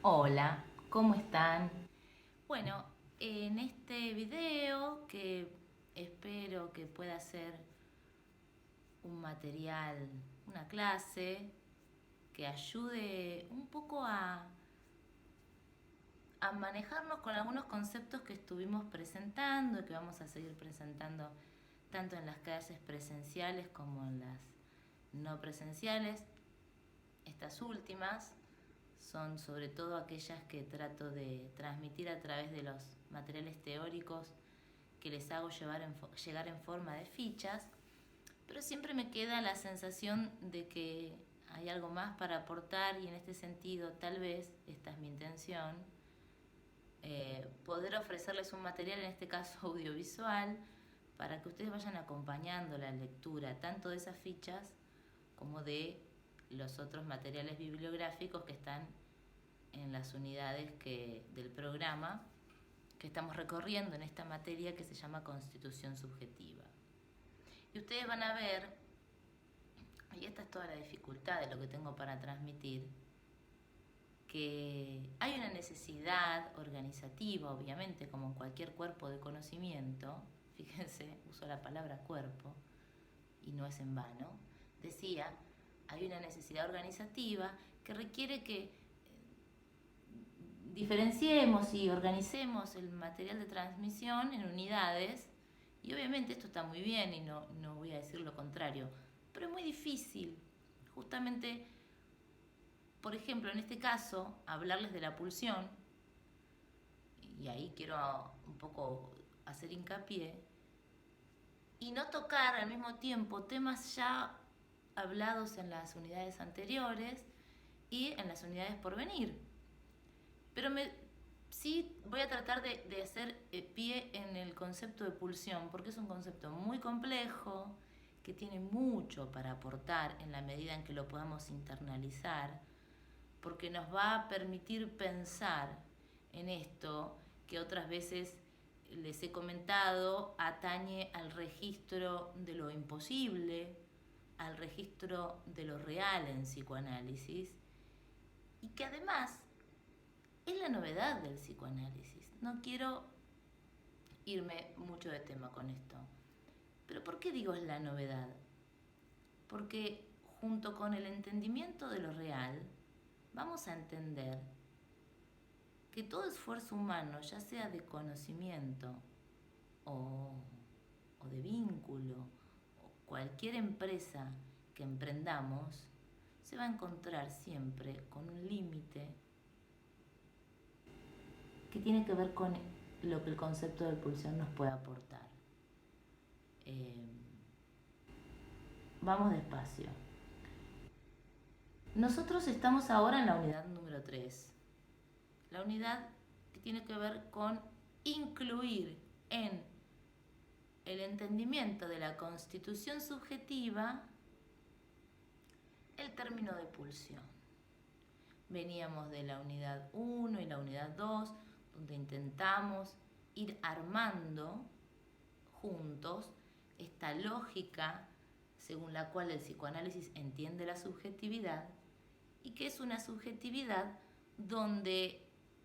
Hola, ¿cómo están? Bueno, en este video que espero que pueda ser un material, una clase que ayude un poco a manejarnos con algunos conceptos que estuvimos presentando y que vamos a seguir presentando tanto en las clases presenciales como en las no presenciales. Estas últimas son sobre todo aquellas que trato de transmitir a través de los materiales teóricos que les hago llegar en forma de fichas, pero siempre me queda la sensación de que hay algo más para aportar y en este sentido tal vez, esta es mi intención, poder ofrecerles un material, en este caso audiovisual, para que ustedes vayan acompañando la lectura tanto de esas fichas como de los otros materiales bibliográficos que están en las unidades del programa que estamos recorriendo en esta materia que se llama Constitución Subjetiva. Y ustedes van a ver, y esta es toda la dificultad de lo que tengo para transmitir, que hay una necesidad organizativa, obviamente, como en cualquier cuerpo de conocimiento. Fíjense, uso la palabra cuerpo y no es en vano. Decía, hay una necesidad organizativa que requiere que diferenciemos y organicemos el material de transmisión en unidades. Y obviamente esto está muy bien y no voy a decir lo contrario, pero es muy difícil. Justamente, por ejemplo, en este caso, hablarles de la pulsión, y ahí quiero un poco hacer hincapié, y no tocar al mismo tiempo temas ya hablados en las unidades anteriores y en las unidades por venir. Pero sí voy a tratar de hacer pie en el concepto de pulsión, porque es un concepto muy complejo, que tiene mucho para aportar en la medida en que lo podamos internalizar, porque nos va a permitir pensar en esto que otras veces les he comentado, atañe al registro de lo imposible, al registro de lo real en psicoanálisis, y que además es la novedad del psicoanálisis. No quiero irme mucho de tema con esto. Pero ¿por qué digo es la novedad? Porque junto con el entendimiento de lo real, vamos a entender que todo esfuerzo humano, ya sea de conocimiento o, o de vínculo, o cualquier empresa que emprendamos, se va a encontrar siempre con un límite que tiene que ver con lo que el concepto de pulsión nos puede aportar. Eh, Vamos despacio. Nosotros estamos ahora en la unidad número 3. La unidad que tiene que ver con incluir en el entendimiento de la constitución subjetiva el término de pulsión. Veníamos de la unidad 1 y la unidad 2, donde intentamos ir armando juntos esta lógica según la cual el psicoanálisis entiende la subjetividad y que es una subjetividad donde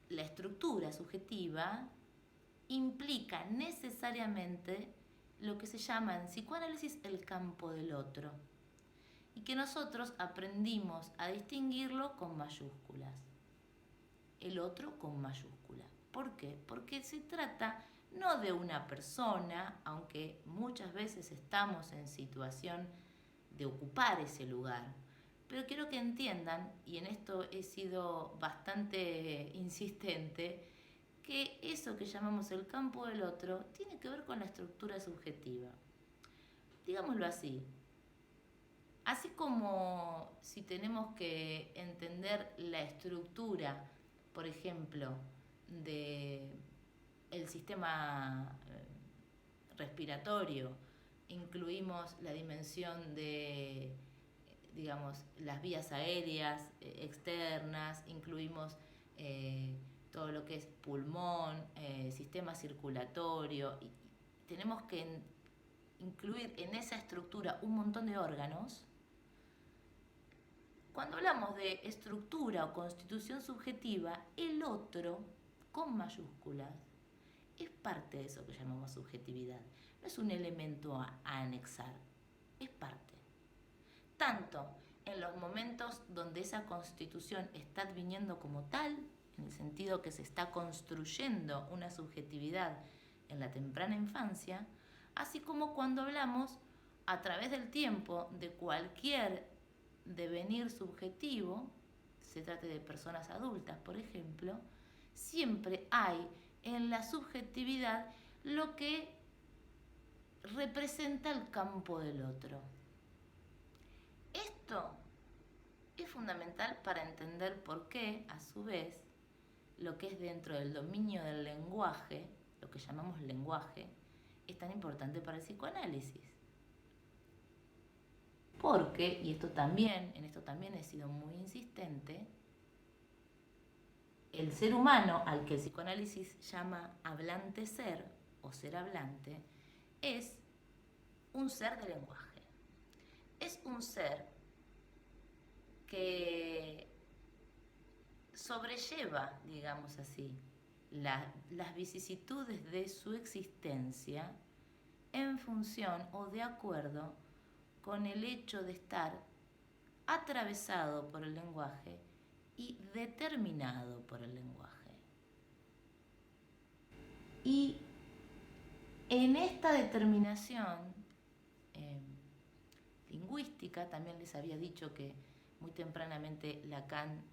la estructura subjetiva implica necesariamente lo que se llama en psicoanálisis el campo del otro y que nosotros aprendimos a distinguirlo con mayúsculas, el otro con mayúscula. ¿Por qué? Porque se trata no de una persona, aunque muchas veces estamos en situación de ocupar ese lugar, pero quiero que entiendan, y en esto he sido bastante insistente, que eso que llamamos el campo del otro tiene que ver con la estructura subjetiva. Digámoslo así, así como si tenemos que entender la estructura, por ejemplo, de el sistema respiratorio, incluimos la dimensión de, digamos, las vías aéreas externas, incluimos todo lo que es pulmón, sistema circulatorio, y tenemos que incluir en esa estructura un montón de órganos. Cuando hablamos de estructura o constitución subjetiva, el otro, con mayúsculas, es parte de eso que llamamos subjetividad. No es un elemento a anexar, es parte. Tanto en los momentos donde esa constitución está adviniendo como tal, en el sentido que se está construyendo una subjetividad en la temprana infancia, así como cuando hablamos a través del tiempo de cualquier devenir subjetivo, se trate de personas adultas, por ejemplo, siempre hay en la subjetividad lo que representa el campo del otro. Esto es fundamental para entender por qué, a su vez, lo que es dentro del dominio del lenguaje, lo que llamamos lenguaje, es tan importante para el psicoanálisis. Porque, y en esto también he sido muy insistente, el ser humano, al que el psicoanálisis llama hablante ser o ser hablante, es un ser de lenguaje. Es un ser que sobrelleva, digamos así, las vicisitudes de su existencia en función o de acuerdo con el hecho de estar atravesado por el lenguaje y determinado por el lenguaje. Y en esta determinación lingüística, también les había dicho que muy tempranamente Lacan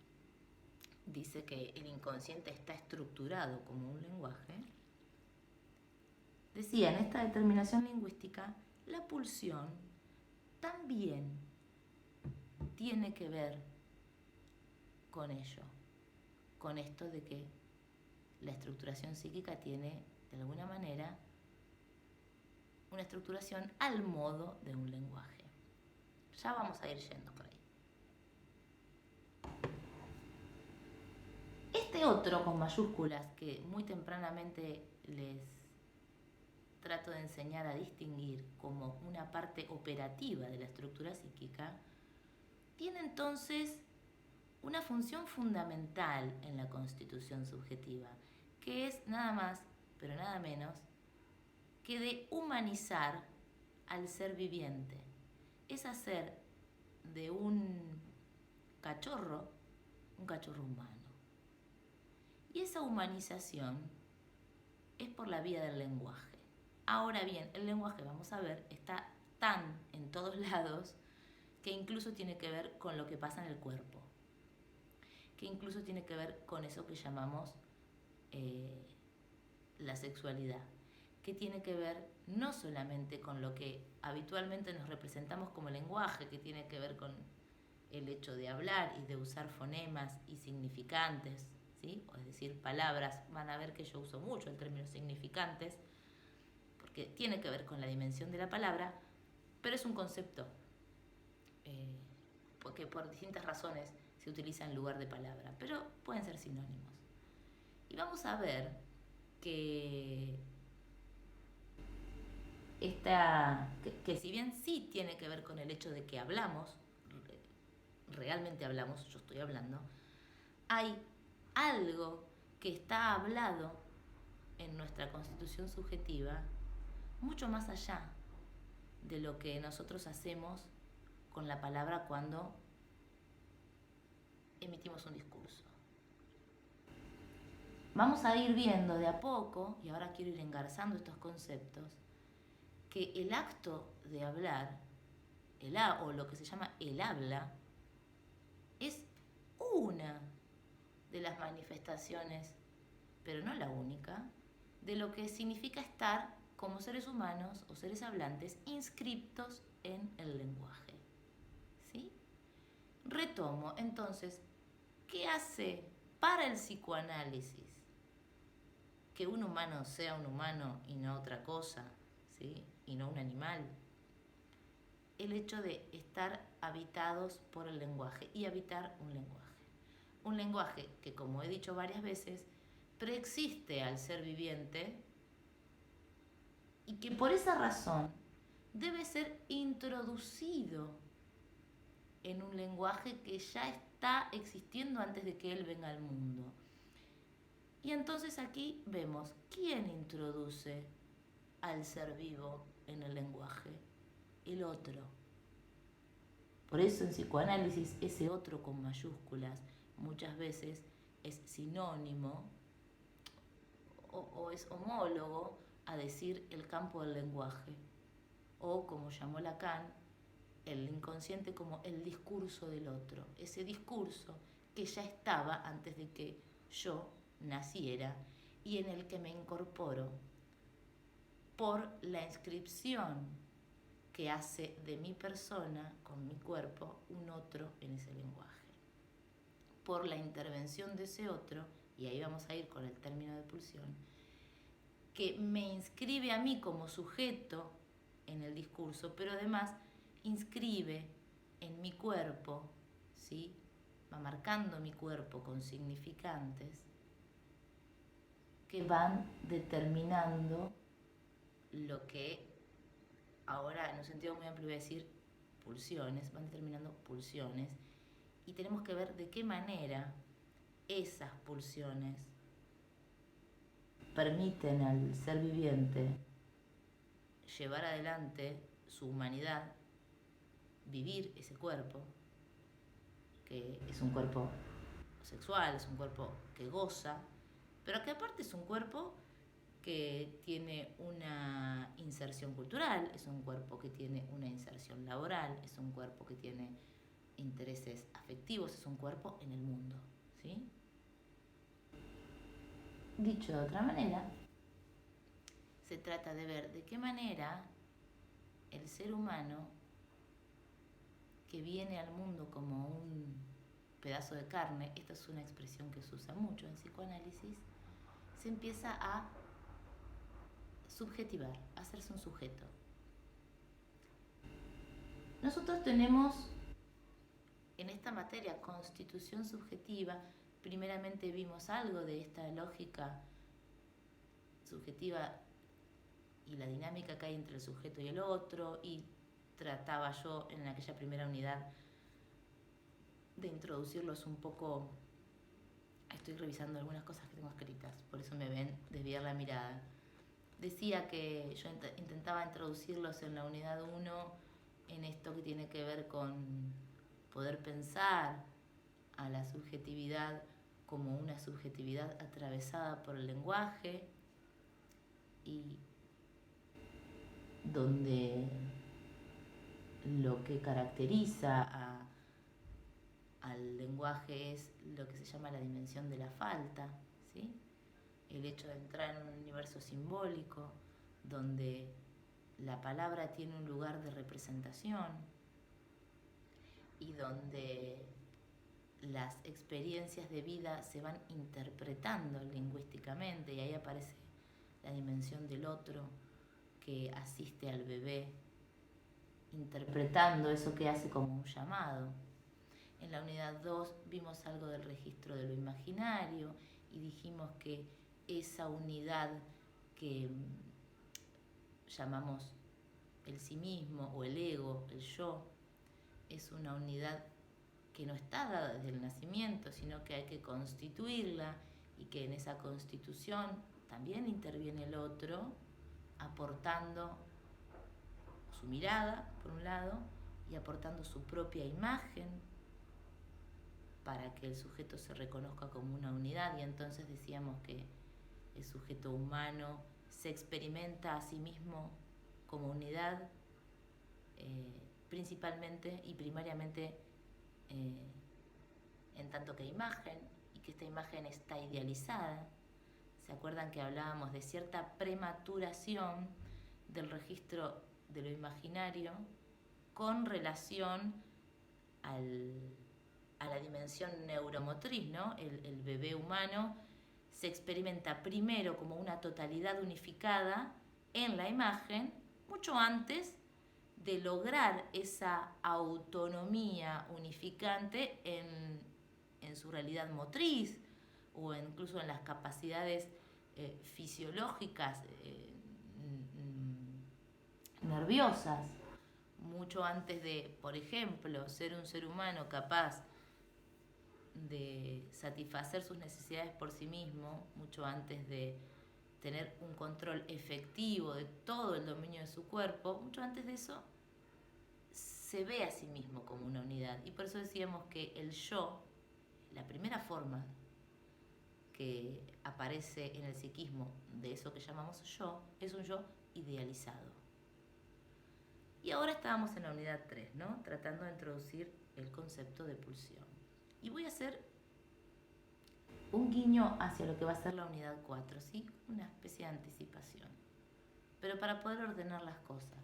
dice que el inconsciente está estructurado como un lenguaje. Decía, en esta determinación lingüística, la pulsión también tiene que ver con ello, con esto de que la estructuración psíquica tiene, de alguna manera, una estructuración al modo de un lenguaje. Ya vamos a ir yendo por ahí. Este otro con mayúsculas que muy tempranamente les trato de enseñar a distinguir como una parte operativa de la estructura psíquica, tiene entonces una función fundamental en la constitución subjetiva, que es nada más, pero nada menos, que de humanizar al ser viviente. Es hacer de un cachorro humano. Y esa humanización es por la vía del lenguaje. Ahora bien, el lenguaje, vamos a ver, está tan en todos lados que incluso tiene que ver con lo que pasa en el cuerpo, que incluso tiene que ver con eso que llamamos la sexualidad, que tiene que ver no solamente con lo que habitualmente nos representamos como lenguaje, que tiene que ver con el hecho de hablar y de usar fonemas y significantes, ¿sí? Es decir, palabras. Van a ver que yo uso mucho el término significantes, porque tiene que ver con la dimensión de la palabra, pero es un concepto porque por distintas razones se utiliza en lugar de palabra, pero pueden ser sinónimos. Y vamos a ver que que si bien sí tiene que ver con el hecho de que hablamos, realmente hablamos, yo estoy hablando, hay algo que está hablado en nuestra constitución subjetiva mucho más allá de lo que nosotros hacemos con la palabra cuando emitimos un discurso. Vamos a ir viendo de a poco, y ahora quiero ir engarzando estos conceptos, que el acto de hablar, o lo que se llama el habla, es una de las manifestaciones, pero no la única, de lo que significa estar como seres humanos o seres hablantes inscriptos en el lenguaje. ¿Sí? Retomo, entonces, ¿qué hace para el psicoanálisis que un humano sea un humano y no otra cosa, ¿sí? Y no un animal? El hecho de estar habitados por el lenguaje y habitar un lenguaje. Un lenguaje que, como he dicho varias veces, preexiste al ser viviente y que por esa razón debe ser introducido en un lenguaje que ya está existiendo antes de que él venga al mundo. Y entonces aquí vemos quién introduce al ser vivo en el lenguaje, el otro. Por eso en psicoanálisis ese otro con mayúsculas muchas veces es sinónimo o es homólogo a decir el campo del lenguaje, o como llamó Lacan, el inconsciente como el discurso del otro, ese discurso que ya estaba antes de que yo naciera y en el que me incorporo por la inscripción que hace de mi persona con mi cuerpo un otro en ese lenguaje. Por la intervención de ese otro, y ahí vamos a ir con el término de pulsión, que me inscribe a mí como sujeto en el discurso, pero además inscribe en mi cuerpo, ¿sí? Va marcando mi cuerpo con significantes que van determinando lo que ahora en un sentido muy amplio voy a decir pulsiones, van determinando pulsiones, y tenemos que ver de qué manera esas pulsiones permiten al ser viviente llevar adelante su humanidad, vivir ese cuerpo, que es un cuerpo sexual, es un cuerpo que goza, pero que aparte es un cuerpo que tiene una inserción cultural, es un cuerpo que tiene una inserción laboral, es un cuerpo que tiene intereses afectivos, es un cuerpo en el mundo, ¿sí? Dicho de otra manera, se trata de ver de qué manera el ser humano que viene al mundo como un pedazo de carne, esta es una expresión que se usa mucho en psicoanálisis, se empieza a subjetivar, a hacerse un sujeto. Nosotros tenemos en esta materia constitución subjetiva, primeramente vimos algo de esta lógica subjetiva y la dinámica que hay entre el sujeto y el otro, y trataba yo en aquella primera unidad de introducirlos un poco. Estoy revisando algunas cosas que tengo escritas, por eso me ven desviar la mirada. Decía que yo intentaba introducirlos en la unidad 1 en esto que tiene que ver con poder pensar a la subjetividad como una subjetividad atravesada por el lenguaje, y donde lo que caracteriza al lenguaje es lo que se llama la dimensión de la falta, ¿sí? El hecho de entrar en un universo simbólico donde la palabra tiene un lugar de representación y donde las experiencias de vida se van interpretando lingüísticamente, y ahí aparece la dimensión del otro que asiste al bebé interpretando eso que hace como un llamado. En la unidad 2 vimos algo del registro de lo imaginario y dijimos que esa unidad que llamamos el sí mismo o el ego, el yo, es una unidad que no está dada desde el nacimiento, sino que hay que constituirla, y que en esa constitución también interviene el otro, aportando su mirada, por un lado, y aportando su propia imagen para que el sujeto se reconozca como una unidad. Y entonces decíamos que el sujeto humano se experimenta a sí mismo como unidad, principalmente y primariamente en tanto que imagen, y que esta imagen está idealizada. ¿Se acuerdan que hablábamos de cierta prematuración del registro de lo imaginario con relación a la dimensión neuromotriz, ¿no? El bebé humano se experimenta primero como una totalidad unificada en la imagen, mucho antes de lograr esa autonomía unificante en su realidad motriz, o incluso en las capacidades fisiológicas nerviosas. mucho antes de, por ejemplo, ser un ser humano capaz de satisfacer sus necesidades por sí mismo, mucho antes de tener un control efectivo de todo el dominio de su cuerpo, mucho antes de eso se ve a sí mismo como una unidad. Y por eso decíamos que el yo, la primera forma que aparece en el psiquismo de eso que llamamos yo, es un yo idealizado. Y ahora estábamos en la unidad 3, ¿no? Tratando de introducir el concepto de pulsión. Y voy a hacer un guiño hacia lo que va a ser la unidad 4, ¿sí? Una especie de anticipación. Pero para poder ordenar las cosas,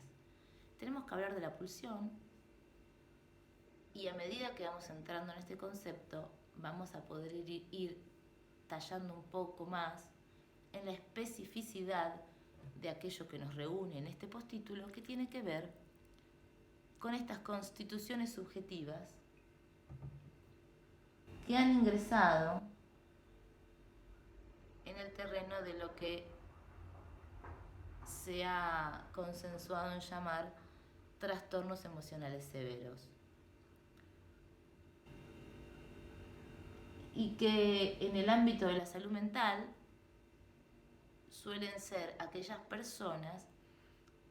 tenemos que hablar de la pulsión, y a medida que vamos entrando en este concepto, vamos a poder ir tallando un poco más en la especificidad de aquello que nos reúne en este postítulo, que tiene que ver con estas constituciones subjetivas que han ingresado en el terreno de lo que se ha consensuado en llamar trastornos emocionales severos. Y que en el ámbito de la salud mental suelen ser aquellas personas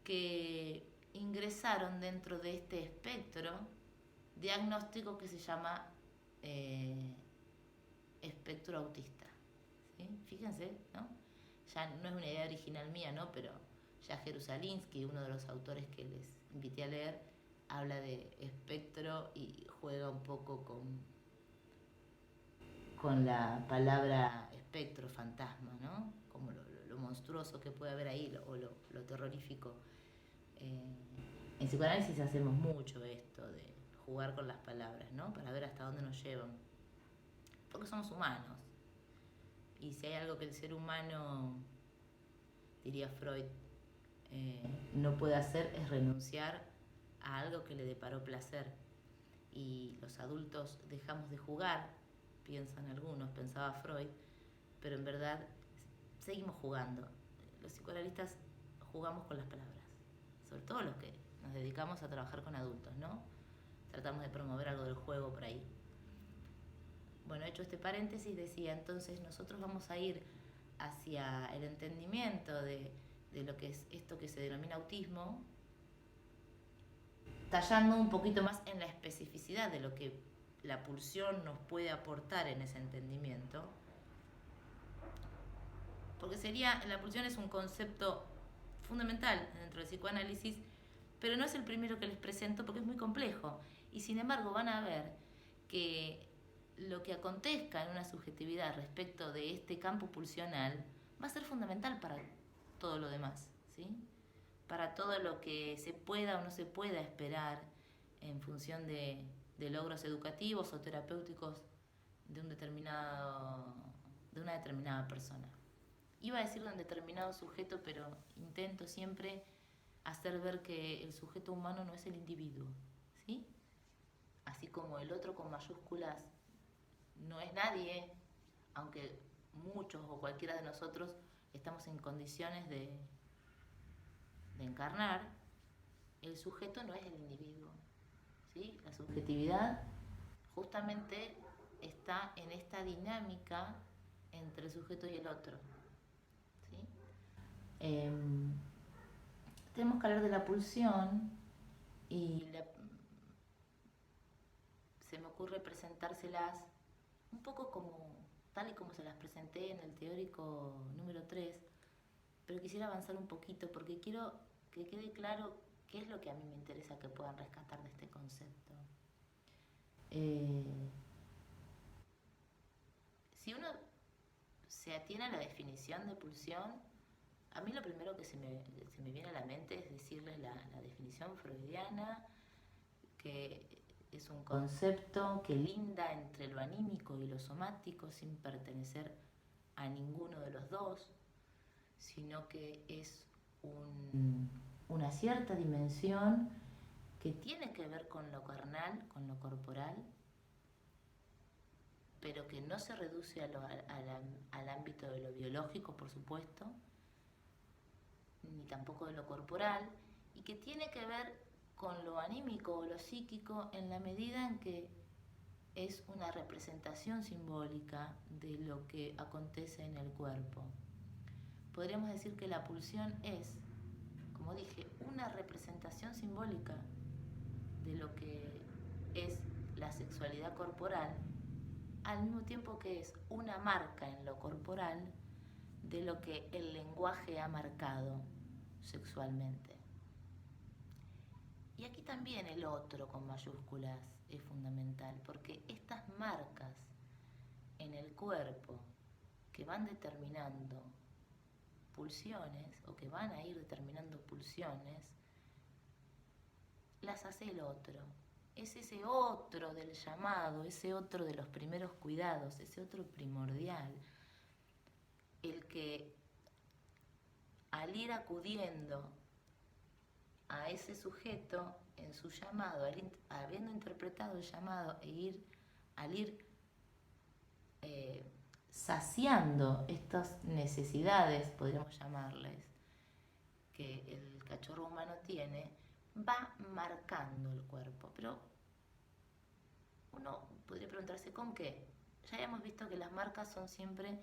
que ingresaron dentro de este espectro diagnóstico que se llama espectro autista. ¿Sí? Fíjense, ¿no? Ya no es una idea original mía, ¿no? Pero ya Jerusalinsky, uno de los autores que les invité a leer, habla de espectro y juega un poco con la palabra espectro, fantasma, ¿no? Como lo monstruoso que puede haber ahí, o lo terrorífico. En psicoanálisis hacemos mucho esto de jugar con las palabras, ¿no? Para ver hasta dónde nos llevan. Porque somos humanos. Y si hay algo que el ser humano, diría Freud, no puede hacer, es renunciar a algo que le deparó placer. Y los adultos dejamos de jugar, piensan algunos, pensaba Freud, pero en verdad seguimos jugando. Los psicoanalistas jugamos con las palabras, sobre todo los que nos dedicamos a trabajar con adultos, ¿no? Tratamos de promover algo del juego por ahí. Bueno, hecho este paréntesis, decía, entonces nosotros vamos a ir hacia el entendimiento de lo que es esto que se denomina autismo, tallando un poquito más en la especificidad de lo que la pulsión nos puede aportar en ese entendimiento. Porque la pulsión es un concepto fundamental dentro del psicoanálisis, pero no es el primero que les presento porque es muy complejo. Y sin embargo van a ver que lo que acontezca en una subjetividad respecto de este campo pulsional va a ser fundamental para todo lo demás, ¿sí? Para todo lo que se pueda o no se pueda esperar en función de logros educativos o terapéuticos de una determinada persona. Iba a decir de un determinado sujeto, pero intento siempre hacer ver que el sujeto humano no es el individuo, ¿sí? Así como el otro con mayúsculas no es nadie, aunque muchos o cualquiera de nosotros estamos en condiciones de encarnar, el sujeto no es el individuo, ¿sí? La subjetividad justamente está en esta dinámica entre el sujeto y el otro, ¿sí? Tenemos que hablar de la pulsión y se me ocurre presentárselas un poco tal y como se las presenté en el teórico número 3, pero quisiera avanzar un poquito porque quiero que quede claro qué es lo que a mí me interesa que puedan rescatar de este concepto. Si uno se atiene a la definición de pulsión, a mí lo primero que se me viene a la mente es decirles la definición freudiana, que es un concepto que linda entre lo anímico y lo somático sin pertenecer a ninguno de los dos, sino que es una cierta dimensión que tiene que ver con lo carnal, con lo corporal, pero que no se reduce al ámbito de lo biológico, por supuesto, ni tampoco de lo corporal, y que tiene que ver con lo anímico o lo psíquico en la medida en que es una representación simbólica de lo que acontece en el cuerpo. Podríamos decir que la pulsión es, como dije, una representación simbólica de lo que es la sexualidad corporal, al mismo tiempo que es una marca en lo corporal de lo que el lenguaje ha marcado sexualmente. Y aquí también el otro con mayúsculas es fundamental, porque estas marcas en el cuerpo que van determinando pulsiones o que van a ir determinando pulsiones, las hace el otro. Es ese otro del llamado, ese otro de los primeros cuidados, ese otro primordial, el que al ir acudiendo a ese sujeto en su llamado, habiendo interpretado el llamado al ir saciando estas necesidades, podríamos llamarles, que el cachorro humano tiene, va marcando el cuerpo. Pero uno podría preguntarse ¿con qué? Ya hemos visto que las marcas son siempre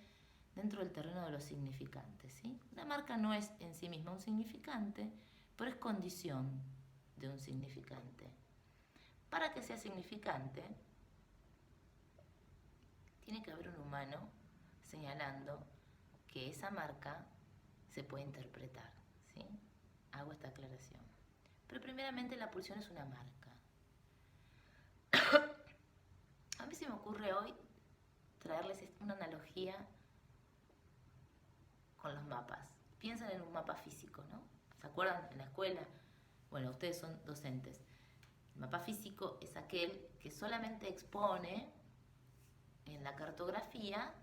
dentro del terreno de los significantes, ¿sí? Una marca no es en sí misma un significante, pero es condición de un significante. Para que sea significante, tiene que haber un humano señalando que esa marca se puede interpretar, ¿sí? Hago esta aclaración. Pero primeramente la pulsión es una marca. A mí se me ocurre hoy traerles una analogía con los mapas. Piensen en un mapa físico, ¿no? ¿Se acuerdan en la escuela? Bueno, ustedes son docentes. El mapa físico es aquel que solamente expone en la cartografía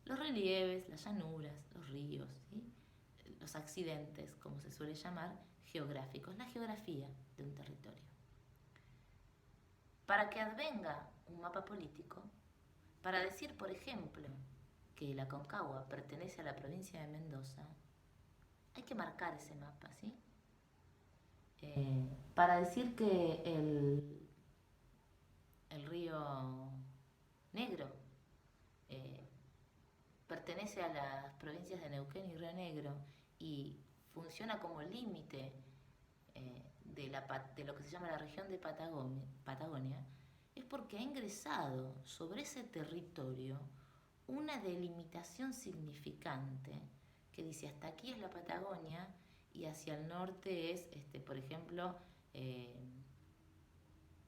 los relieves, las llanuras, los ríos, ¿sí? Los accidentes, como se suele llamar, geográficos, la geografía de un territorio. Para que advenga un mapa político, para decir, por ejemplo, que la Aconcagua pertenece a la provincia de Mendoza, hay que marcar ese mapa, ¿sí? Para decir que el río Negro pertenece a las provincias de Neuquén y Río Negro y funciona como límite de lo que se llama la región de Patagonia, es porque ha ingresado sobre ese territorio una delimitación significante que dice hasta aquí es la Patagonia y hacia el norte es, por ejemplo,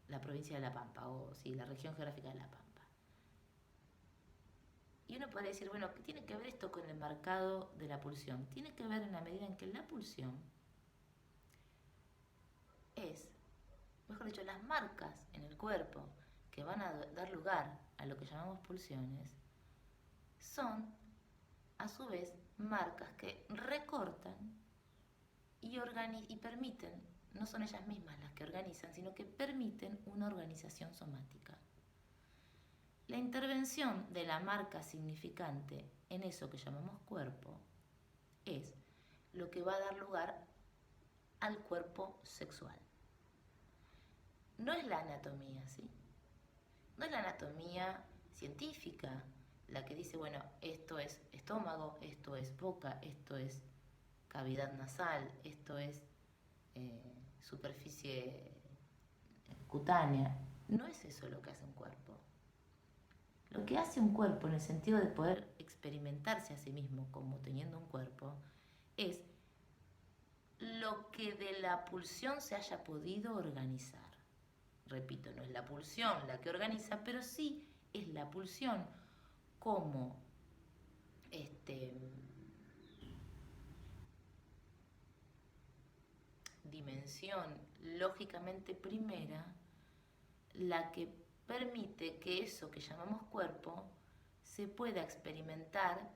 la provincia de La Pampa, o sí, la región geográfica de La Pampa. Y uno puede decir, bueno, ¿qué tiene que ver esto con el marcado de la pulsión? Tiene que ver en la medida en que la pulsión es, mejor dicho, las marcas en el cuerpo que van a dar lugar a lo que llamamos pulsiones, son a su vez marcas que recortan y permiten, no son ellas mismas las que organizan, sino que permiten una organización somática. La intervención de la marca significante en eso que llamamos cuerpo es lo que va a dar lugar al cuerpo sexual. No es la anatomía, ¿sí? No es la anatomía científica la que dice, bueno, esto es estómago, esto es boca, esto es cavidad nasal, esto es superficie cutánea. No es eso lo que hace un cuerpo. Lo que hace un cuerpo en el sentido de poder experimentarse a sí mismo como teniendo un cuerpo es lo que de la pulsión se haya podido organizar. Repito, no es la pulsión la que organiza, pero sí es la pulsión como dimensión lógicamente primera la que permite que eso que llamamos cuerpo se pueda experimentar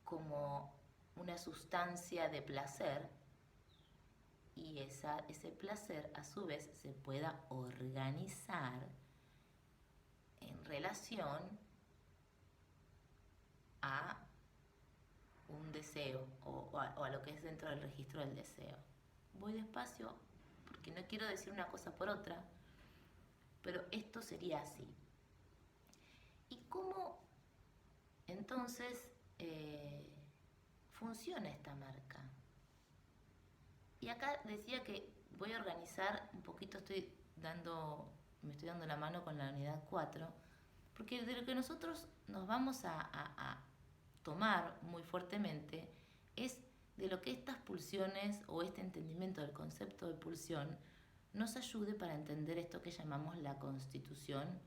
como una sustancia de placer y ese placer a su vez se pueda organizar en relación a un deseo o a lo que es dentro del registro del deseo. Voy despacio porque no quiero decir una cosa por otra, pero esto sería así. ¿Y cómo entonces funciona esta marca? Y acá decía que voy a organizar un poquito, me estoy dando la mano con la unidad 4, porque de lo que nosotros nos vamos a tomar muy fuertemente es de lo que estas pulsiones o este entendimiento del concepto de pulsión nos ayude para entender esto que llamamos la constitución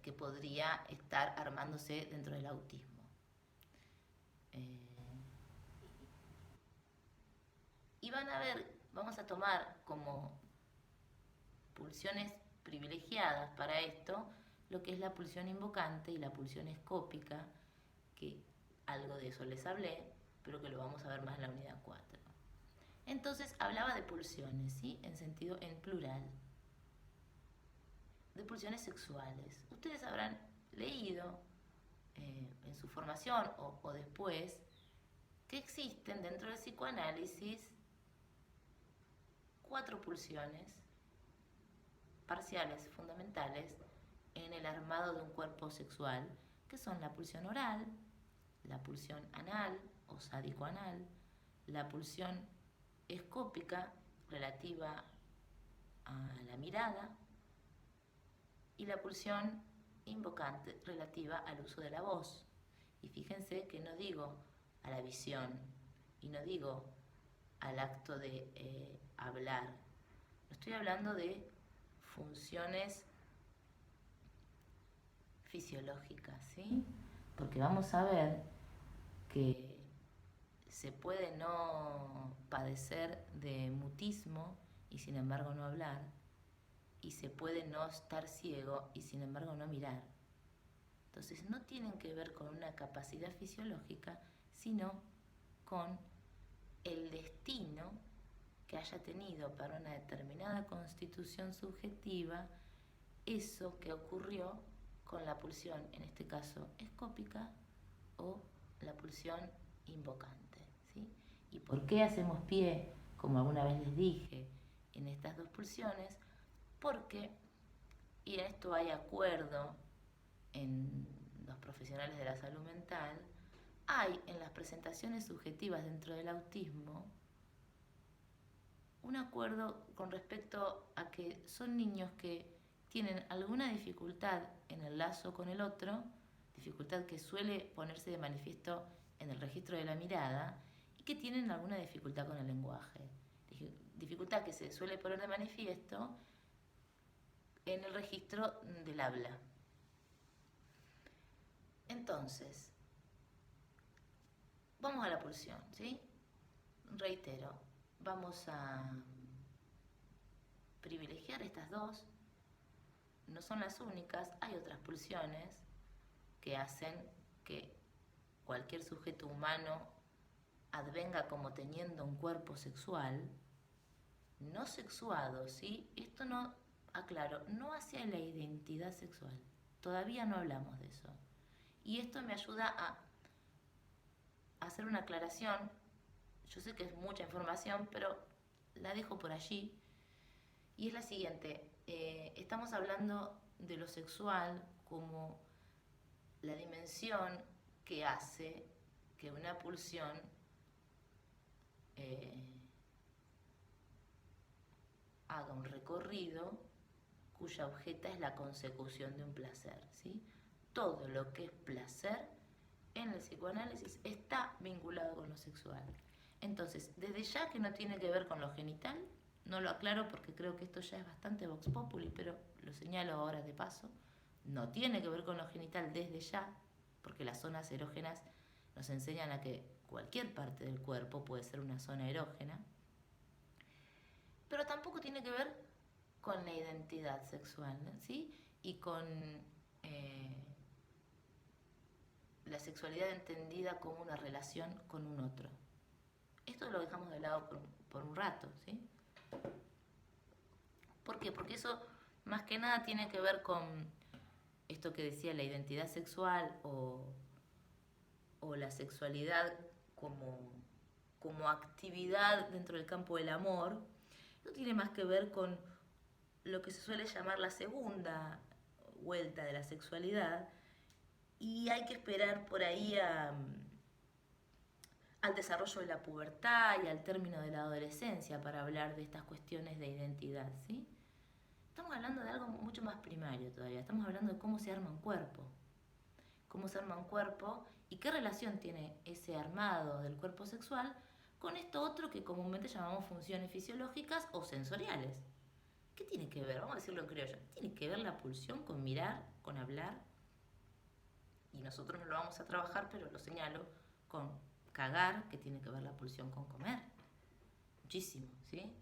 que podría estar armándose dentro del autismo. Y van a ver, vamos a tomar como pulsiones privilegiadas para esto lo que es la pulsión invocante y la pulsión escópica, que algo de eso les hablé, pero que lo vamos a ver más en la unidad 4. Entonces hablaba de pulsiones, ¿sí? En plural, de pulsiones sexuales. Ustedes habrán leído en su formación o después que existen dentro del psicoanálisis 4 pulsiones parciales fundamentales en el armado de un cuerpo sexual, que son la pulsión oral, la pulsión anal o sádico-anal, la pulsión escópica relativa a la mirada y la pulsión invocante relativa al uso de la voz. Y fíjense que no digo a la visión y no digo al acto de hablar. No estoy hablando de funciones fisiológicas, ¿sí? Porque vamos a ver que se puede no padecer de mutismo y sin embargo no hablar, y se puede no estar ciego y sin embargo no mirar. Entonces no tienen que ver con una capacidad fisiológica, sino con el destino que haya tenido para una determinada constitución subjetiva eso que ocurrió con la pulsión, en este caso escópica, o la pulsión invocante, ¿sí? ¿Y por qué hacemos pie, como alguna vez les dije, en estas dos pulsiones? Porque, y en esto hay acuerdo en los profesionales de la salud mental, hay en las presentaciones subjetivas dentro del autismo un acuerdo con respecto a que son niños que tienen alguna dificultad en el lazo con el otro, dificultad que suele ponerse de manifiesto en el registro de la mirada, y que tienen alguna dificultad con el lenguaje. Dificultad que se suele poner de manifiesto en el registro del habla. Entonces, vamos a la pulsión, ¿sí? Reitero, vamos a privilegiar estas dos. No son las únicas, hay otras pulsiones que hacen que cualquier sujeto humano advenga como teniendo un cuerpo sexual, no sexuado, ¿sí? Esto no, aclaro, no hacia la identidad sexual. Todavía no hablamos de eso. Y esto me ayuda a hacer una aclaración. Yo sé que es mucha información, pero la dejo por allí. Y es la siguiente. Estamos hablando de lo sexual como la dimensión que hace que una pulsión haga un recorrido cuya objeta es la consecución de un placer, ¿sí? Todo lo que es placer en el psicoanálisis está vinculado con lo sexual. Entonces, desde ya que no tiene que ver con lo genital, no lo aclaro porque creo que esto ya es bastante vox populi, pero lo señalo ahora de paso, no tiene que ver con lo genital desde ya, porque las zonas erógenas nos enseñan a que cualquier parte del cuerpo puede ser una zona erógena, pero tampoco tiene que ver con la identidad sexual, ¿sí? Y con la sexualidad entendida como una relación con un otro. Esto lo dejamos de lado por un rato, ¿sí? ¿Por qué? Porque eso más que nada tiene que ver con esto que decía, la identidad sexual o la sexualidad como, como actividad dentro del campo del amor. Esto tiene más que ver con lo que se suele llamar la segunda vuelta de la sexualidad, y hay que esperar por ahí al desarrollo de la pubertad y al término de la adolescencia para hablar de estas cuestiones de identidad, ¿sí? Estamos hablando de algo mucho más primario todavía, estamos hablando de cómo se arma un cuerpo, cómo se arma un cuerpo y qué relación tiene ese armado del cuerpo sexual con esto otro que comúnmente llamamos funciones fisiológicas o sensoriales. ¿Qué tiene que ver? Vamos a decirlo en criollo. ¿Tiene que ver la pulsión con mirar, con hablar? Y nosotros no lo vamos a trabajar, pero lo señalo con cagar, que tiene que ver la pulsión con comer. Muchísimo, ¿sí?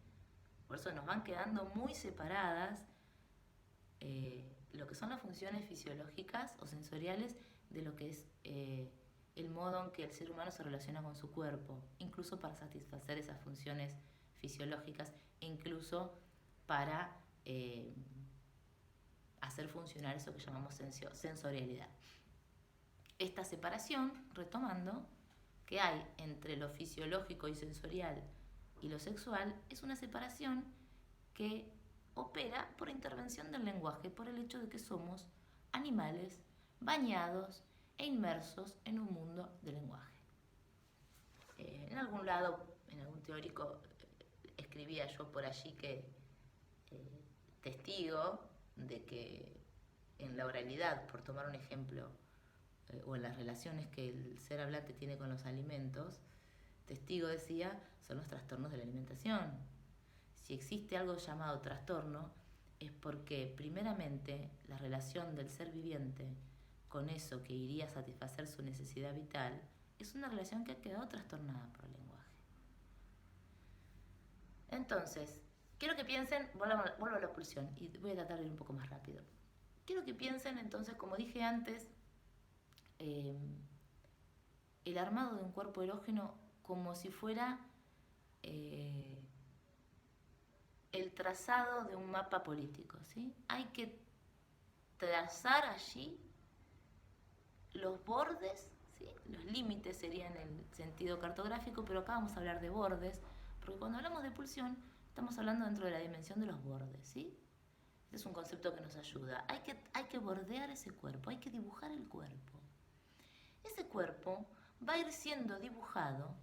Por eso nos van quedando muy separadas lo que son las funciones fisiológicas o sensoriales de lo que es el modo en que el ser humano se relaciona con su cuerpo, incluso para satisfacer esas funciones fisiológicas, e incluso para hacer funcionar eso que llamamos sensorialidad. Esta separación, retomando, que hay entre lo fisiológico y sensorial y lo sexual, es una separación que opera por intervención del lenguaje, por el hecho de que somos animales bañados e inmersos en un mundo de lenguaje. En algún lado, en algún teórico, escribía yo por allí que testigo de que en la oralidad, por tomar un ejemplo, o en las relaciones que el ser hablante tiene con los alimentos, testigo decía, son los trastornos de la alimentación. Si existe algo llamado trastorno, es porque primeramente la relación del ser viviente con eso que iría a satisfacer su necesidad vital es una relación que ha quedado trastornada por el lenguaje. Entonces, quiero que piensen, vuelvo a la pulsión y voy a tratar de ir un poco más rápido. Quiero que piensen entonces, como dije antes, el armado de un cuerpo erógeno como si fuera el trazado de un mapa político, ¿sí? Hay que trazar allí los bordes, ¿sí? Los límites serían el sentido cartográfico, pero acá vamos a hablar de bordes, porque cuando hablamos de pulsión estamos hablando dentro de la dimensión de los bordes, ¿sí? Este es un concepto que nos ayuda. Hay que bordear ese cuerpo, hay que dibujar el cuerpo. Ese cuerpo va a ir siendo dibujado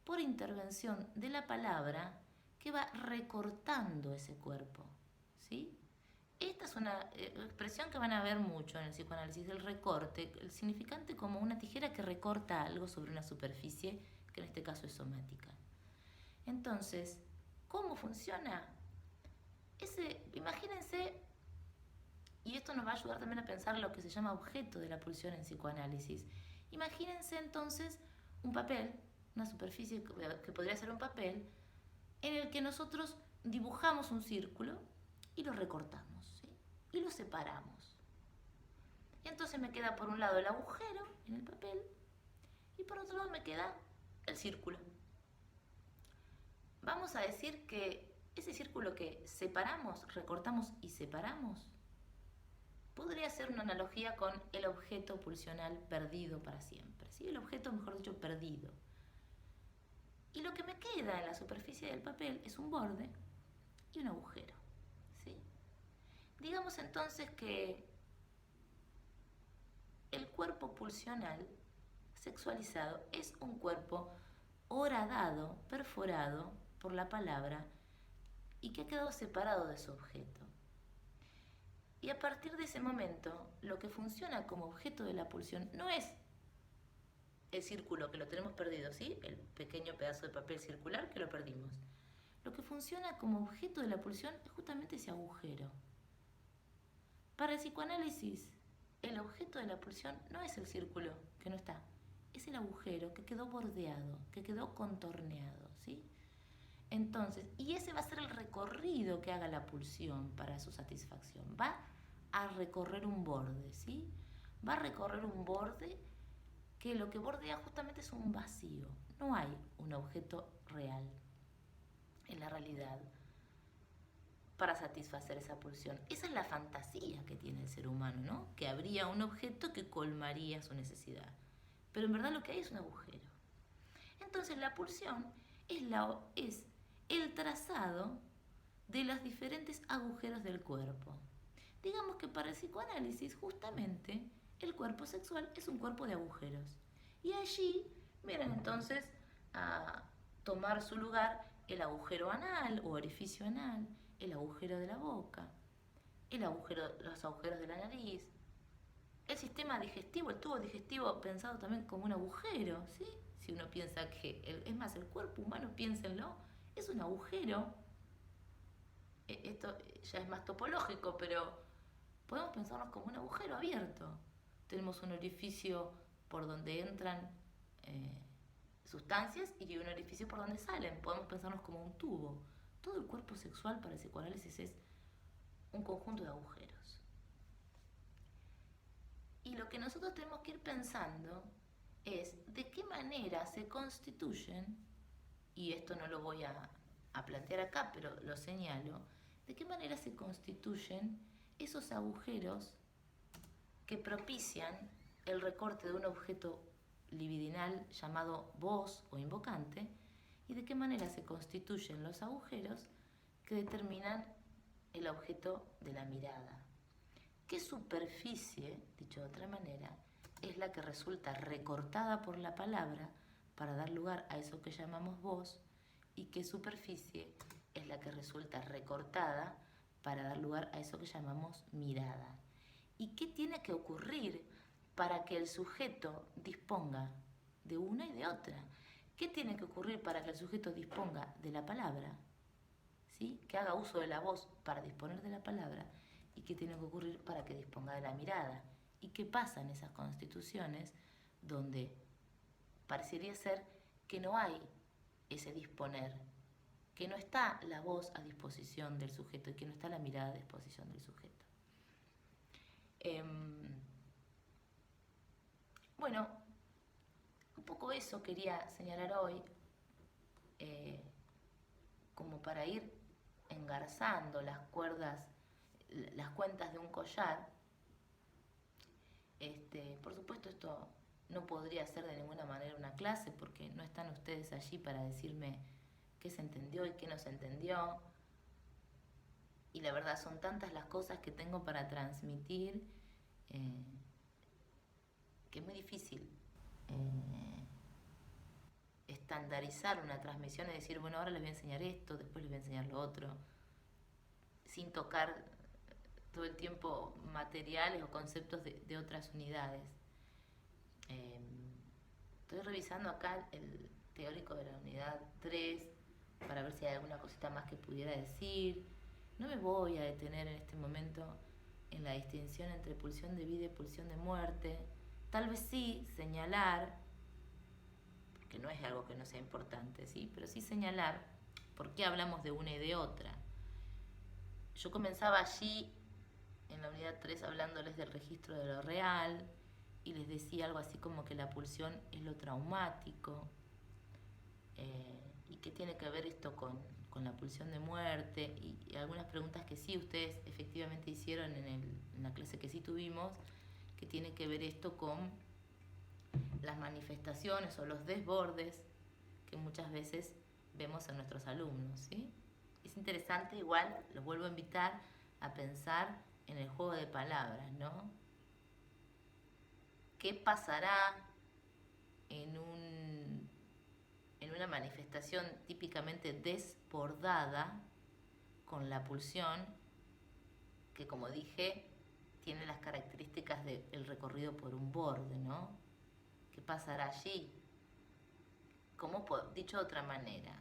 por intervención de la palabra que va recortando ese cuerpo, ¿sí? Esta es una expresión que van a ver mucho en el psicoanálisis, el recorte, el significante como una tijera que recorta algo sobre una superficie, que en este caso es somática. Entonces, ¿cómo funciona? Imagínense, y esto nos va a ayudar también a pensar lo que se llama objeto de la pulsión en psicoanálisis. Imagínense entonces un papel, una superficie que podría ser un papel, en el que nosotros dibujamos un círculo y lo recortamos, ¿sí? Y lo separamos. Y entonces me queda por un lado el agujero en el papel y por otro lado me queda el círculo. Vamos a decir que ese círculo que separamos, recortamos y separamos, podría ser una analogía con el objeto pulsional perdido para siempre, ¿sí? El objeto, mejor dicho, perdido. Y lo que me queda en la superficie del papel es un borde y un agujero, ¿sí? Digamos entonces que el cuerpo pulsional sexualizado es un cuerpo horadado, perforado por la palabra y que ha quedado separado de su objeto. Y a partir de ese momento, lo que funciona como objeto de la pulsión no es el círculo que lo tenemos perdido, ¿sí? El pequeño pedazo de papel circular que lo perdimos. Lo que funciona como objeto de la pulsión es justamente ese agujero. Para el psicoanálisis, el objeto de la pulsión no es el círculo, que no está, es el agujero que quedó bordeado, que quedó contorneado, ¿sí? Entonces, y ese va a ser el recorrido que haga la pulsión para su satisfacción. Va a recorrer un borde, ¿sí? Va a recorrer un borde que lo que bordea justamente es un vacío. No hay un objeto real en la realidad para satisfacer esa pulsión. Esa es la fantasía que tiene el ser humano, ¿no? Que habría un objeto que colmaría su necesidad. Pero en verdad lo que hay es un agujero. Entonces la pulsión es el trazado de los diferentes agujeros del cuerpo. Digamos que para el psicoanálisis justamente el cuerpo sexual es un cuerpo de agujeros. Y allí vienen entonces a tomar su lugar el agujero anal o orificio anal, el agujero de la boca, los agujeros de la nariz, el sistema digestivo, el tubo digestivo pensado también como un agujero, ¿sí? Si uno piensa que, es más, el cuerpo humano, piénsenlo, es un agujero. Esto ya es más topológico, pero podemos pensarnos como un agujero abierto. Tenemos un orificio por donde entran sustancias y un orificio por donde salen. Podemos pensarnos como un tubo. Todo el cuerpo sexual para el psicoanálisis es un conjunto de agujeros. Y lo que nosotros tenemos que ir pensando es de qué manera se constituyen, y esto no lo voy a plantear acá, pero lo señalo, de qué manera se constituyen esos agujeros que propician el recorte de un objeto libidinal llamado voz o invocante, y de qué manera se constituyen los agujeros que determinan el objeto de la mirada. ¿Qué superficie, dicho de otra manera, es la que resulta recortada por la palabra para dar lugar a eso que llamamos voz? ¿Y qué superficie es la que resulta recortada para dar lugar a eso que llamamos mirada? ¿Y qué tiene que ocurrir para que el sujeto disponga de una y de otra? ¿Qué tiene que ocurrir para que el sujeto disponga de la palabra? ¿Sí? Que haga uso de la voz para disponer de la palabra. ¿Y qué tiene que ocurrir para que disponga de la mirada? ¿Y qué pasa en esas constituciones donde parecería ser que no hay ese disponer, que no está la voz a disposición del sujeto y que no está la mirada a disposición del sujeto? Bueno, un poco eso quería señalar hoy, como para ir engarzando las cuentas de un collar. Por supuesto, esto no podría ser de ninguna manera una clase porque no están ustedes allí para decirme qué se entendió y qué no se entendió. Y la verdad son tantas las cosas que tengo para transmitir que es muy difícil estandarizar una transmisión y decir, bueno, ahora les voy a enseñar esto, después les voy a enseñar lo otro, sin tocar todo el tiempo materiales o conceptos de otras unidades. Estoy revisando acá el teórico de la unidad 3 para ver si hay alguna cosita más que pudiera decir. No me voy a detener en este momento en la distinción entre pulsión de vida y pulsión de muerte. Tal vez sí señalar, que no es algo que no sea importante, ¿sí? Pero sí señalar por qué hablamos de una y de otra. Yo comenzaba allí en la unidad 3 hablándoles del registro de lo real y les decía algo así como que la pulsión es lo traumático. ¿Y qué tiene que ver esto con la pulsión de muerte? Y algunas preguntas que sí ustedes efectivamente hicieron en la clase que sí tuvimos, que tiene que ver esto con las manifestaciones o los desbordes que muchas veces vemos en nuestros alumnos, ¿sí? Es interesante, igual, los vuelvo a invitar a pensar en el juego de palabras, ¿no? ¿Qué pasará en una manifestación típicamente desbordada con la pulsión, que, como dije, tiene las características del recorrido por un borde, ¿no? ¿Qué pasará allí? Dicho de otra manera,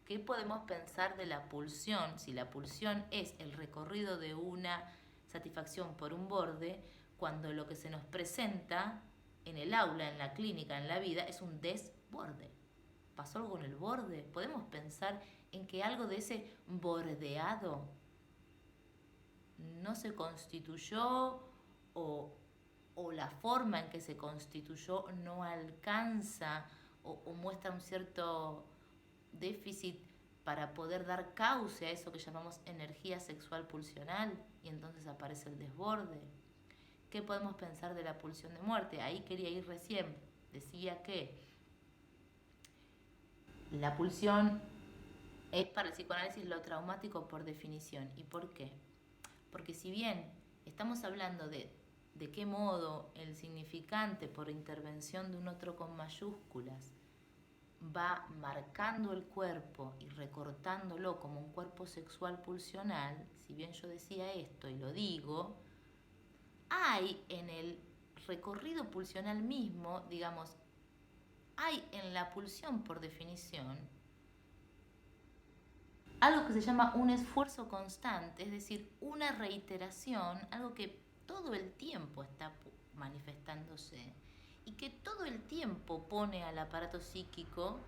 ¿qué podemos pensar de la pulsión? Si la pulsión es el recorrido de una satisfacción por un borde, cuando lo que se nos presenta en el aula, en la clínica, en la vida, es un desborde. ¿Pasó algo en el borde? ¿Podemos pensar en que algo de ese bordeado no se constituyó o la forma en que se constituyó no alcanza o muestra un cierto déficit para poder dar cauce a eso que llamamos energía sexual pulsional y entonces aparece el desborde? ¿Qué podemos pensar de la pulsión de muerte? Ahí quería ir recién. Decía que La pulsión es para el psicoanálisis lo traumático por definición. ¿Y por qué? Porque si bien estamos hablando de qué modo el significante por intervención de un otro con mayúsculas va marcando el cuerpo y recortándolo como un cuerpo sexual pulsional, si bien yo decía esto y lo digo, hay en el recorrido pulsional mismo, digamos, hay en la pulsión por definición algo que se llama un esfuerzo constante, es decir, una reiteración, algo que todo el tiempo está manifestándose y que todo el tiempo pone al aparato psíquico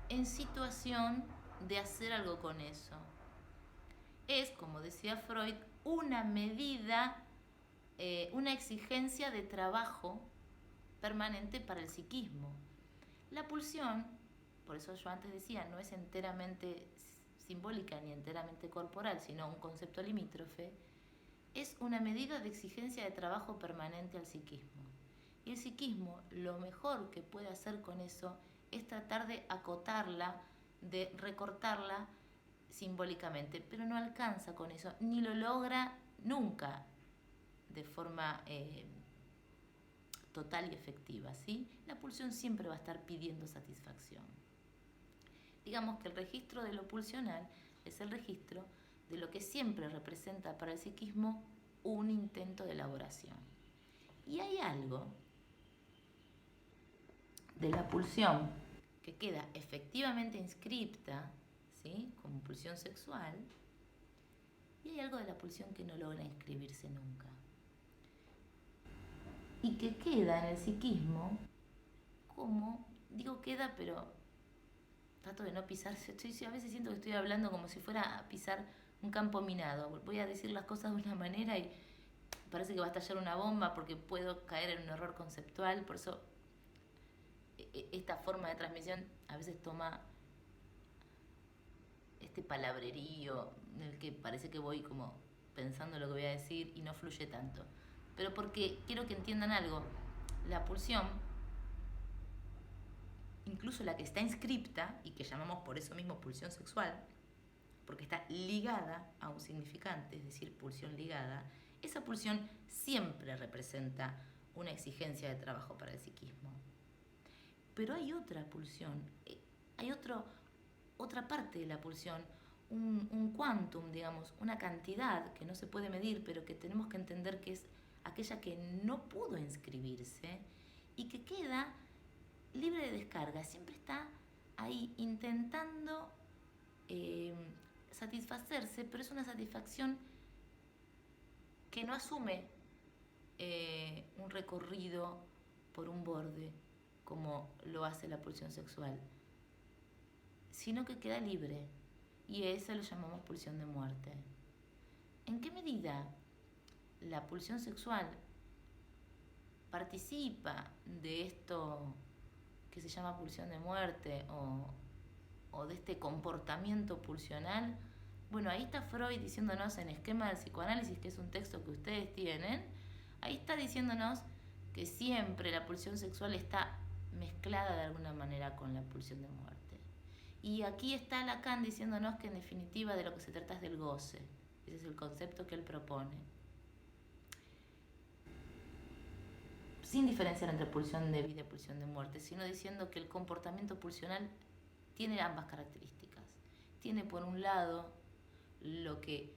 en situación de hacer algo con eso. Es, como decía Freud, una medida, una exigencia de trabajo permanente para el psiquismo. La pulsión, por eso yo antes decía, no es enteramente simbólica ni enteramente corporal, sino un concepto limítrofe, es una medida de exigencia de trabajo permanente al psiquismo. Y el psiquismo lo mejor que puede hacer con eso es tratar de acotarla, de recortarla simbólicamente, pero no alcanza con eso, ni lo logra nunca de forma total y efectiva, ¿sí? La pulsión siempre va a estar pidiendo satisfacción. Digamos que el registro de lo pulsional es el registro de lo que siempre representa para el psiquismo un intento de elaboración. Y hay algo de la pulsión que queda efectivamente inscripta, ¿sí?, como pulsión sexual, y hay algo de la pulsión que no logra inscribirse nunca. Y que queda en el psiquismo como, digo queda, pero trato de no pisarse. A veces siento que estoy hablando como si fuera a pisar un campo minado. Voy a decir las cosas de una manera y parece que va a estallar una bomba porque puedo caer en un error conceptual. Por eso esta forma de transmisión a veces toma este palabrerío en el que parece que voy como pensando lo que voy a decir y no fluye tanto. Pero porque quiero que entiendan algo. La pulsión, incluso la que está inscripta y que llamamos por eso mismo pulsión sexual, porque está ligada a un significante, es decir, pulsión ligada, esa pulsión siempre representa una exigencia de trabajo para el psiquismo. Pero hay otra pulsión, hay otra parte de la pulsión, un quantum, digamos, una cantidad que no se puede medir, pero que tenemos que entender que es aquella que no pudo inscribirse y que queda libre de descarga, siempre está ahí intentando satisfacerse, pero es una satisfacción que no asume un recorrido por un borde como lo hace la pulsión sexual, sino que queda libre, y a eso lo llamamos pulsión de muerte. ¿En qué medida la pulsión sexual participa de esto que se llama pulsión de muerte o de este comportamiento pulsional? Bueno, ahí está Freud diciéndonos en Esquema del Psicoanálisis, que es un texto que ustedes tienen, ahí está diciéndonos que siempre la pulsión sexual está mezclada de alguna manera con la pulsión de muerte. Y aquí está Lacan diciéndonos que en definitiva de lo que se trata es del goce. Ese es el concepto que él propone. Sin diferenciar entre pulsión de vida y pulsión de muerte, sino diciendo que el comportamiento pulsional tiene ambas características. Tiene por un lado lo que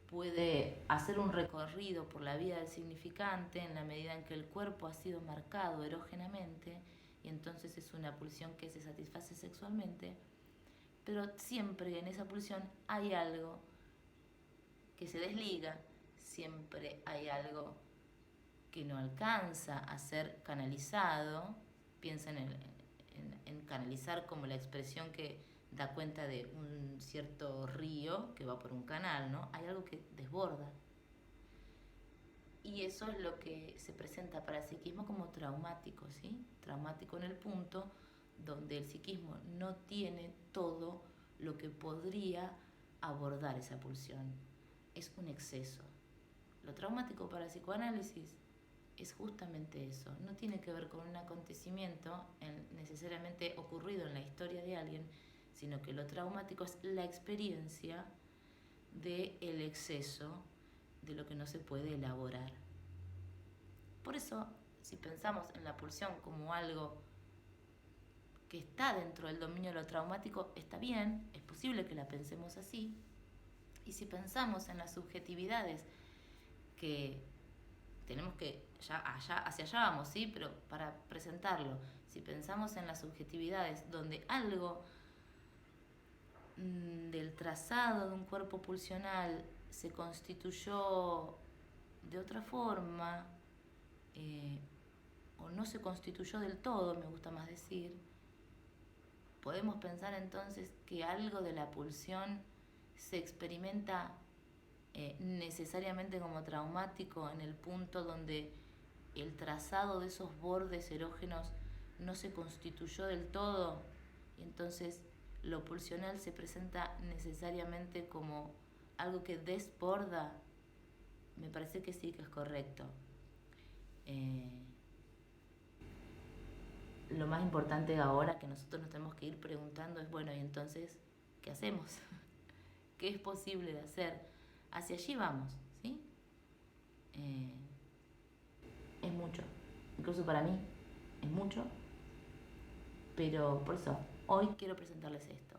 puede hacer un recorrido por la vida del significante en la medida en que el cuerpo ha sido marcado erógenamente y entonces es una pulsión que se satisface sexualmente, pero siempre en esa pulsión hay algo que se desliga, siempre hay algo que no alcanza a ser canalizado. Piensen en canalizar como la expresión que da cuenta de un cierto río que va por un canal, ¿no? Hay algo que desborda. Y eso es lo que se presenta para el psiquismo como traumático, ¿sí? Traumático en el punto donde el psiquismo no tiene todo lo que podría abordar esa pulsión. Es un exceso. Lo traumático para el psicoanálisis es justamente eso. No tiene que ver con un acontecimiento necesariamente ocurrido en la historia de alguien, sino que lo traumático es la experiencia del exceso de lo que no se puede elaborar. Por eso, si pensamos en la pulsión como algo que está dentro del dominio de lo traumático, está bien, es posible que la pensemos así. Y si pensamos en las subjetividades, que tenemos que, hacia allá vamos, ¿sí? Pero para presentarlo, si pensamos en las subjetividades donde algo del trazado de un cuerpo pulsional se constituyó de otra forma, o no se constituyó del todo, me gusta más decir, podemos pensar entonces que algo de la pulsión se experimenta necesariamente como traumático en el punto donde el trazado de esos bordes erógenos no se constituyó del todo, y entonces lo pulsional se presenta necesariamente como algo que desborda. Me parece que sí, que es correcto. Lo más importante ahora que nosotros nos tenemos que ir preguntando es, bueno, y entonces, ¿qué hacemos? ¿Qué es posible de hacer? Hacia allí vamos, ¿sí? Es mucho, incluso para mí es mucho, pero por eso hoy quiero presentarles esto.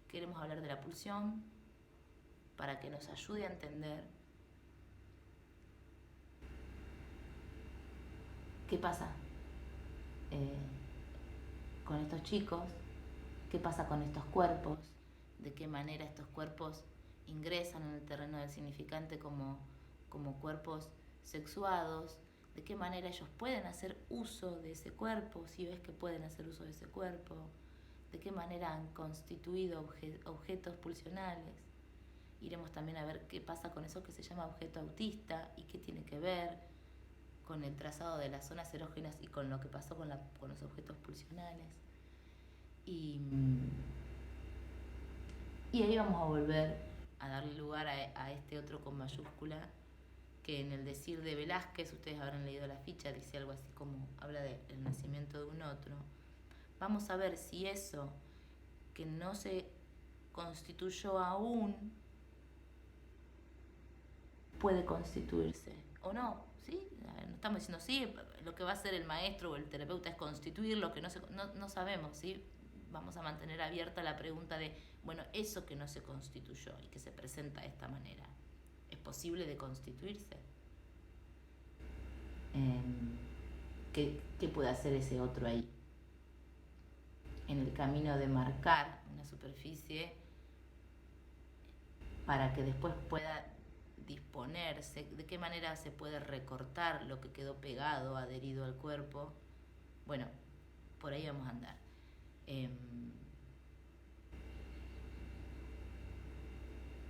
Queremos hablar de la pulsión para que nos ayude a entender qué pasa con estos chicos, qué pasa con estos cuerpos, de qué manera estos cuerpos ingresan en el terreno del significante como cuerpos sexuados, de qué manera ellos pueden hacer uso de ese cuerpo, si ves que pueden hacer uso de ese cuerpo, de qué manera han constituido objetos pulsionales. Iremos también a ver qué pasa con eso que se llama objeto autista y qué tiene que ver con el trazado de las zonas erógenas y con lo que pasó con los objetos pulsionales. Y ahí vamos a volver a darle lugar a este otro con mayúscula, que en el decir de Velázquez, ustedes habrán leído la ficha, dice algo así como, habla del nacimiento de un otro. Vamos a ver si eso que no se constituyó aún puede constituirse o no, ¿sí? No estamos diciendo sí, lo que va a hacer el maestro o el terapeuta es constituir lo que no sabemos, ¿sí? Vamos a mantener abierta la pregunta de, bueno, eso que no se constituyó y que se presenta de esta manera, ¿es posible de constituirse? ¿Qué puede hacer ese otro ahí? En el camino de marcar una superficie para que después pueda disponerse, de qué manera se puede recortar lo que quedó pegado, adherido al cuerpo. Bueno, por ahí vamos a andar.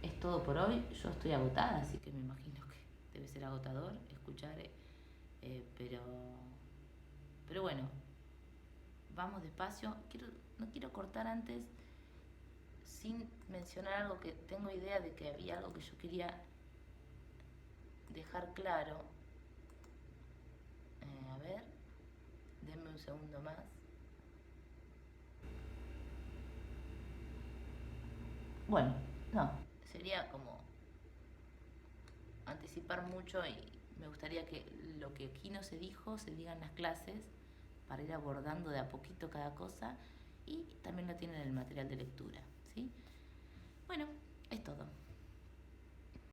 Es todo por hoy. Yo estoy agotada, así que me imagino que debe ser agotador escuchar, pero bueno, vamos despacio. No quiero cortar antes sin mencionar algo que tengo idea de que había algo que yo quería dejar claro. A ver, denme un segundo más. Bueno, no, sería como anticipar mucho y me gustaría que lo que aquí no se dijo se diga en las clases para ir abordando de a poquito cada cosa, y también lo tienen en el material de lectura, ¿sí? Bueno, es todo.